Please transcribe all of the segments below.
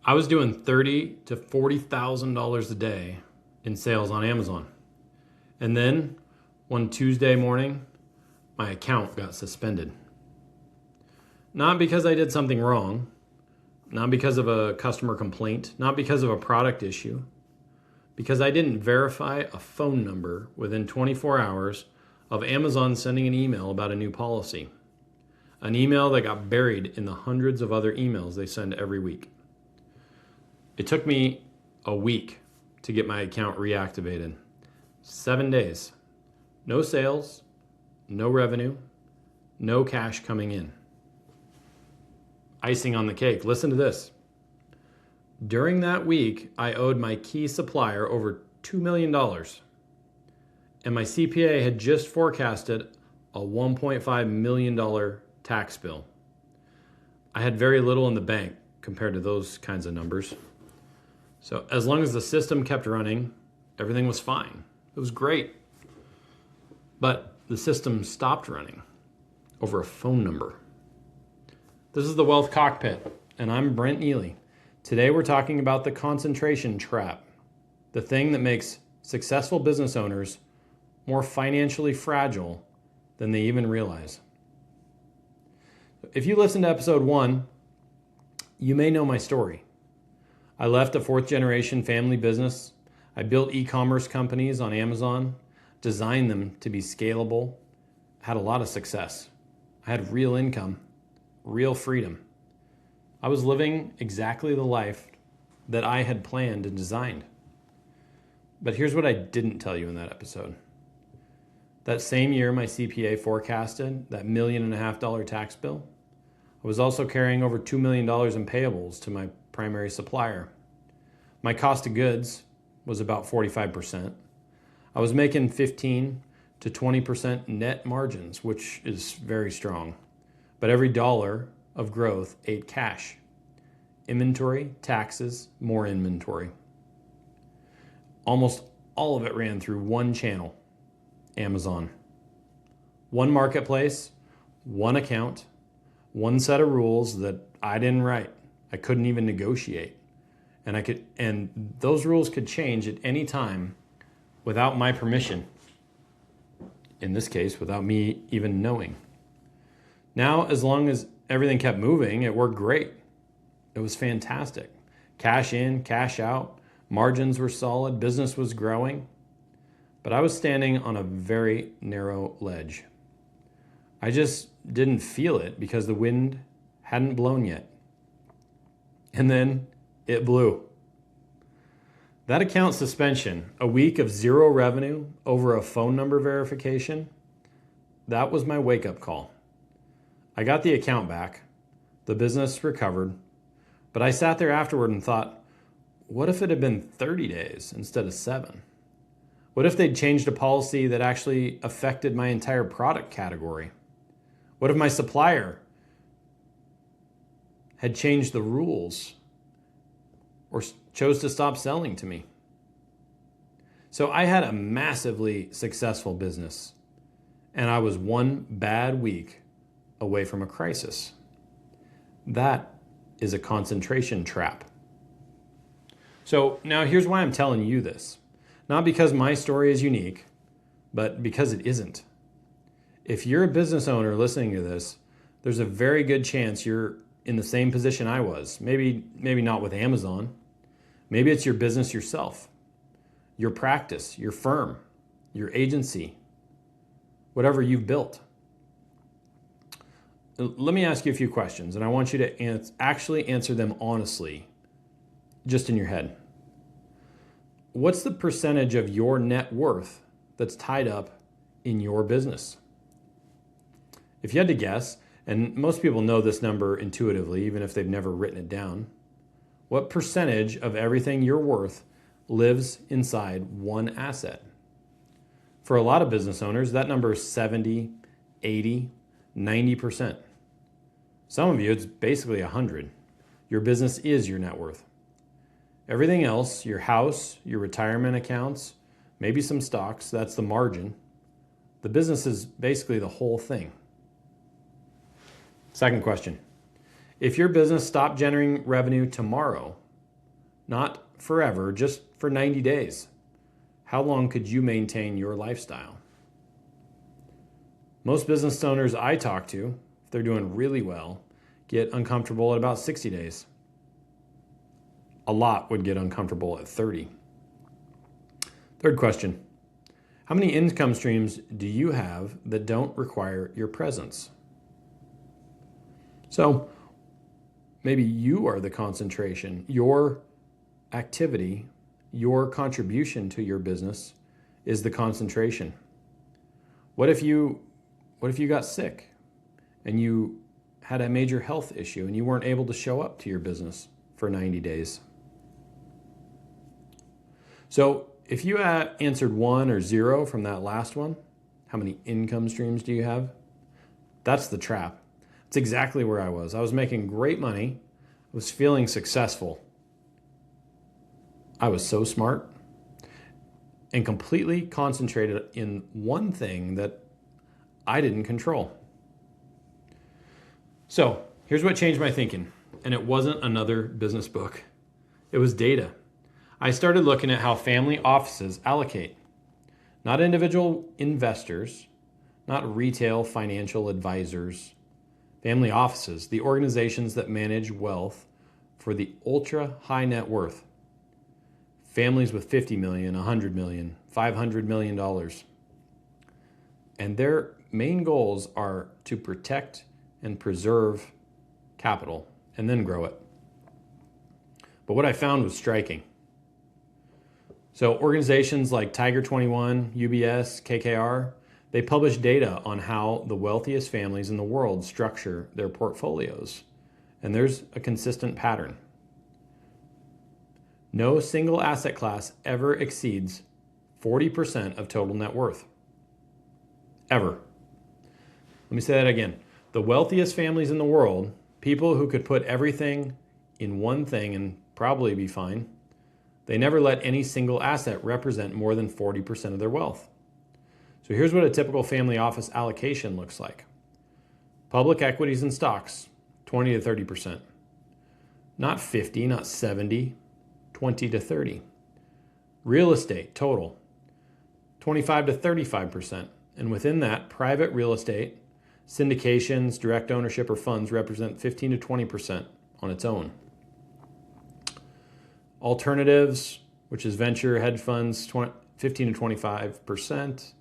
I was doing $30,000 to $40,000 a day in sales on Amazon. And then one Tuesday morning, my account got suspended. Not because I did something wrong, not because of a customer complaint, not because of a product issue, because I didn't verify a phone number within 24 hours of Amazon sending an email about a new policy. An email that got buried in the hundreds of other emails they send every week. It took me a week to get my account reactivated. 7 days. No sales, no revenue, no cash coming in. Icing on the cake. Listen to this. During that week, I owed my key supplier over $2 million. And my CPA had just forecasted a $1.5 million tax bill. I had very little in the bank compared to those kinds of numbers. So as long as the system kept running, everything was fine. It was great. But the system stopped running over a phone number. This is the Wealth Cockpit, and I'm Brent Neely. Today we're talking about the concentration trap, the thing that makes successful business owners more financially fragile than they even realize. If you listened to episode 1, you may know my story. I left a fourth-generation family business. I built e-commerce companies on Amazon, designed them to be scalable, had a lot of success. I had real income, real freedom. I was living exactly the life that I had planned and designed. But here's what I didn't tell you in that episode. That same year, my CPA forecasted that $1.5 million tax bill. I was also carrying over $2 million in payables to my primary supplier. My cost of goods was about 45%. I was making 15 to 20% net margins, which is very strong. But every dollar of growth ate cash. Inventory, taxes, more inventory. Almost all of it ran through one channel, Amazon. One marketplace, one account, one set of rules that I didn't write. I couldn't even negotiate. And those rules could change at any time without my permission. In this case, without me even knowing. Now, as long as everything kept moving, it worked great. It was fantastic. Cash in, cash out, margins were solid, business was growing. But I was standing on a very narrow ledge. I just didn't feel it because the wind hadn't blown yet. And then it blew. That account suspension, a week of zero revenue over a phone number verification, that was my wake-up call. I got the account back. The business recovered. But I sat there afterward and thought, what if it had been 30 days instead of 7? What if they'd changed a policy that actually affected my entire product category? What if my supplier had changed the rules or chose to stop selling to me? So I had a massively successful business, and I was one bad week away from a crisis. That is a concentration trap. So now here's why I'm telling you this. Not because my story is unique, but because it isn't. If you're a business owner listening to this, there's a very good chance you're in the same position I was. Maybe not with Amazon. Maybe it's your business yourself, your practice, your firm, your agency, whatever you've built. Let me ask you a few questions, and I want you to actually answer them honestly, just in your head. What's the percentage of your net worth that's tied up in your business? If you had to guess, and most people know this number intuitively, even if they've never written it down, what percentage of everything you're worth lives inside one asset? For a lot of business owners, that number is 70, 80, 90%. Some of you, it's basically 100. Your business is your net worth. Everything else, your house, your retirement accounts, maybe some stocks, that's the margin. The business is basically the whole thing. Second question. If your business stopped generating revenue tomorrow, not forever, just for 90 days. How long could you maintain your lifestyle? Most business owners I talk to, if they're doing really well, get uncomfortable at about 60 days. A lot would get uncomfortable at 30. Third question, how many income streams do you have that don't require your presence? So maybe you are the concentration. Your activity, your contribution to your business is the concentration. What if you got sick and you had a major health issue and you weren't able to show up to your business for 90 days? So if you answered 1 or 0 from that last one, how many income streams do you have? That's the trap. It's exactly where I was. I was making great money. I was feeling successful. I was so smart and completely concentrated in one thing that I didn't control. So here's what changed my thinking. And it wasn't another business book. It was data. I started looking at how family offices allocate. Not individual investors, not retail financial advisors. Family offices, the organizations that manage wealth for the ultra high net worth. Families with $50 million, $100 million, $500 million. And their main goals are to protect and preserve capital and then grow it. But what I found was striking. So organizations like Tiger 21, UBS, KKR, they publish data on how the wealthiest families in the world structure their portfolios. And there's a consistent pattern. No single asset class ever exceeds 40% of total net worth. Ever. Let me say that again. The wealthiest families in the world, people who could put everything in one thing and probably be fine, they never let any single asset represent more than 40% of their wealth. So here's what a typical family office allocation looks like. Public equities and stocks, 20 to 30%. Not 50, not 70, 20 to 30. Real estate, total, 25 to 35%. And within that, private real estate, syndications, direct ownership, or funds represent 15 to 20% on its own. Alternatives, which is venture, hedge funds, 15 to 25%.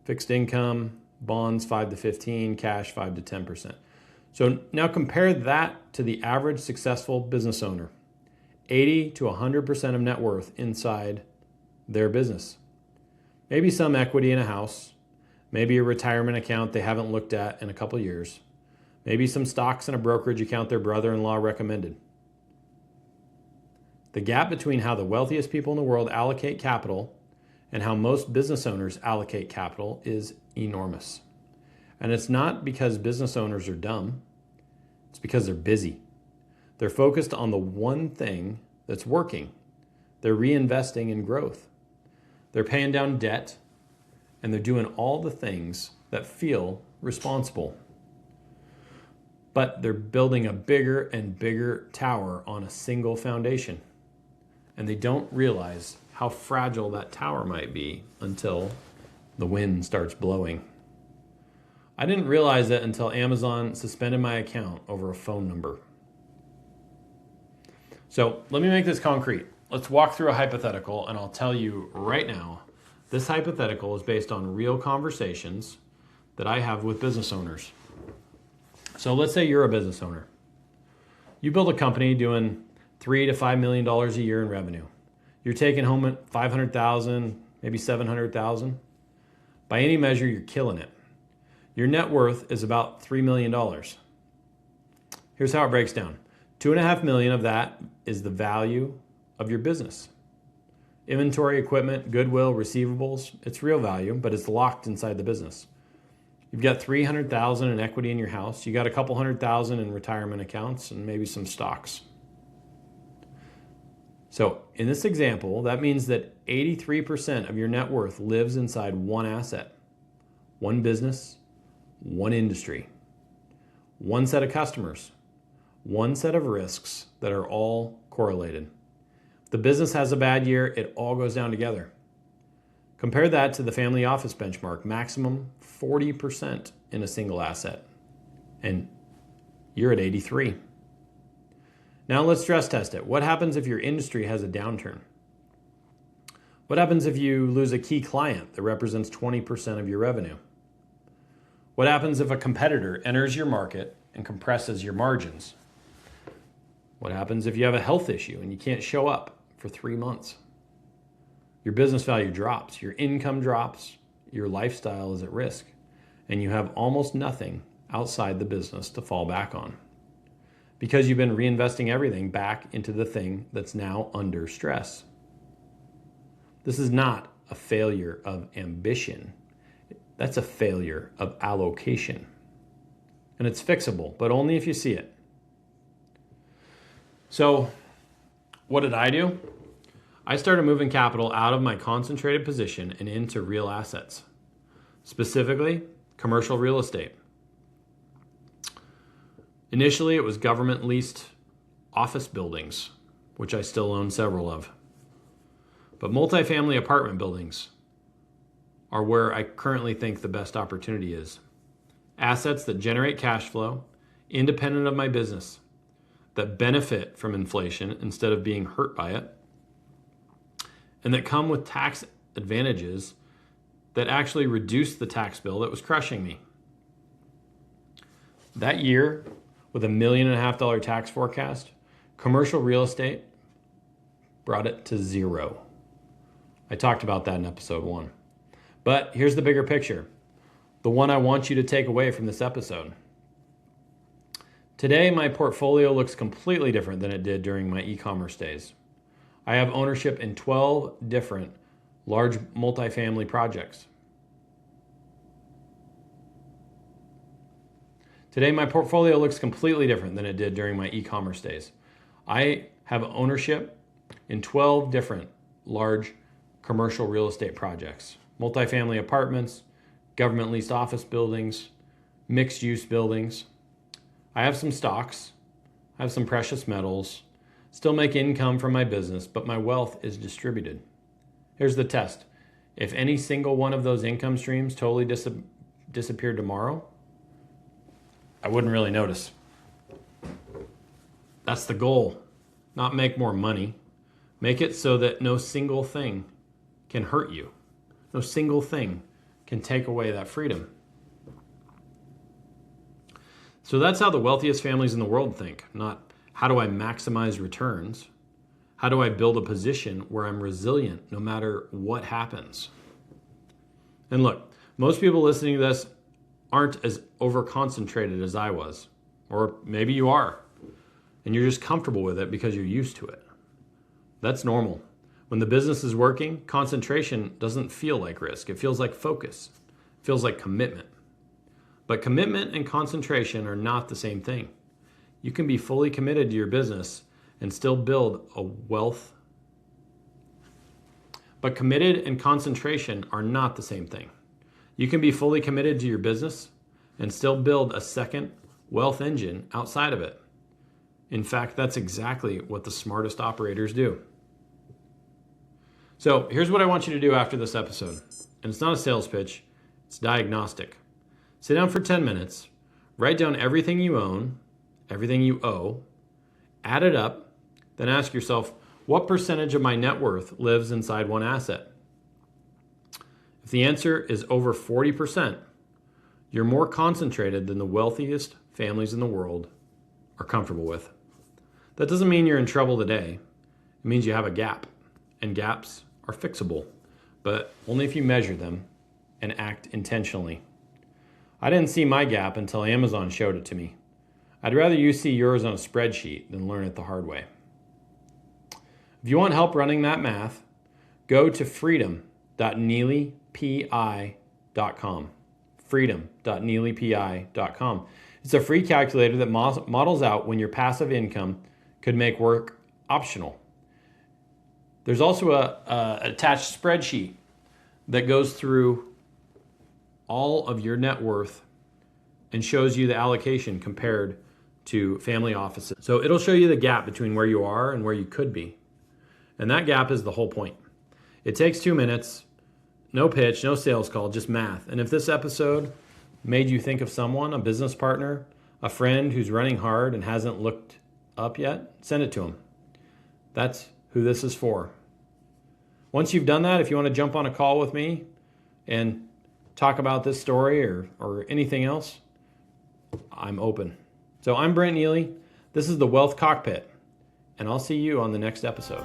Fixed income, bonds 5 to 15, cash 5 to 10%. So now compare that to the average successful business owner. 80 to 100% of net worth inside their business. Maybe some equity in a house, maybe a retirement account they haven't looked at in a couple years, maybe some stocks in a brokerage account their brother-in-law recommended. The gap between how the wealthiest people in the world allocate capital and how most business owners allocate capital is enormous. And it's not because business owners are dumb, it's because they're busy. They're focused on the one thing that's working. They're reinvesting in growth. They're paying down debt, and they're doing all the things that feel responsible. But they're building a bigger and bigger tower on a single foundation. And they don't realize how fragile that tower might be until the wind starts blowing. I didn't realize it until Amazon suspended my account over a phone number. So let me make this concrete. Let's walk through a hypothetical, and I'll tell you right now, this hypothetical is based on real conversations that I have with business owners. So let's say you're a business owner. You build a company doing $3 to $5 million a year in revenue. You're taking home at $500,000, maybe $700,000. By any measure, you're killing it. Your net worth is about $3 million. Here's how it breaks down. $2.5 million of that is the value of your business. Inventory, equipment, goodwill, receivables, it's real value, but it's locked inside the business. You've got $300,000 in equity in your house. You got a couple $100,000 in retirement accounts and maybe some stocks. So in this example, that means that 83% of your net worth lives inside one asset, one business, one industry, one set of customers, one set of risks that are all correlated. the business has a bad year, it all goes down together. Compare that to the family office benchmark, maximum 40% in a single asset. And you're at 83. Now let's stress test it. What happens if your industry has a downturn? What happens if you lose a key client that represents 20% of your revenue? What happens if a competitor enters your market and compresses your margins? What happens if you have a health issue and you can't show up for 3 months? Your business value drops, your income drops, your lifestyle is at risk, and you have almost nothing outside the business to fall back on because you've been reinvesting everything back into the thing that's now under stress. This is not a failure of ambition. That's a failure of allocation. And it's fixable, but only if you see it. So what did I do? I started moving capital out of my concentrated position and into real assets, specifically commercial real estate. Initially, it was government leased office buildings, which I still own several of. But multifamily apartment buildings are where I currently think the best opportunity is. Assets that generate cash flow, independent of my business, that benefit from inflation instead of being hurt by it, and that come with tax advantages that actually reduce the tax bill that was crushing me. That year, with $1.5 million tax forecast, commercial real estate brought it to zero. I talked about that in episode 1. But here's the bigger picture, the one I want you to take away from this episode. Today, my portfolio looks completely different than it did during my e-commerce days. I have ownership in 12 different large multifamily projects. Today, my portfolio looks completely different than it did during my e-commerce days. I have ownership in 12 different large commercial real estate projects, multifamily apartments, government leased office buildings, mixed use buildings. I have some stocks, I have some precious metals, still make income from my business, but my wealth is distributed. Here's the test. If any single one of those income streams totally disappeared tomorrow, I wouldn't really notice. That's the goal. Not make more money. Make it so that no single thing can hurt you. No single thing can take away that freedom. So that's how the wealthiest families in the world think. Not how do I maximize returns? How do I build a position where I'm resilient no matter what happens? And look, most people listening to this aren't as over-concentrated as I was. Or maybe you are, and you're just comfortable with it because you're used to it. That's normal. When the business is working, concentration doesn't feel like risk. It feels like focus. It feels like commitment. But commitment and concentration are not the same thing. You can be fully committed to your business and still build a wealth. But committed and concentration are not the same thing. You can be fully committed to your business and still build a second wealth engine outside of it. In fact, that's exactly what the smartest operators do. So here's what I want you to do after this episode. And it's not a sales pitch, it's diagnostic. Sit down for 10 minutes, write down everything you own, everything you owe, add it up, then ask yourself, what percentage of my net worth lives inside one asset? If the answer is over 40%, you're more concentrated than the wealthiest families in the world are comfortable with. That doesn't mean you're in trouble today. It means you have a gap, and gaps are fixable, but only if you measure them and act intentionally. I didn't see my gap until Amazon showed it to me. I'd rather you see yours on a spreadsheet than learn it the hard way. If you want help running that math, go to freedom.neelypi.com. freedom.neelypi.com. It's a free calculator that models out when your passive income could make work optional. There's also a attached spreadsheet that goes through all of your net worth and shows you the allocation compared to family offices. So it'll show you the gap between where you are and where you could be. And that gap is the whole point. It takes 2 minutes, no pitch, no sales call, just math. And if this episode made you think of someone, a business partner, a friend who's running hard and hasn't looked up yet, send it to them. That's who this is for. Once you've done that, if you want to jump on a call with me and talk about this story or anything else, I'm open. So I'm Brent Neely. This is the Wealth Cockpit, and I'll see you on the next episode.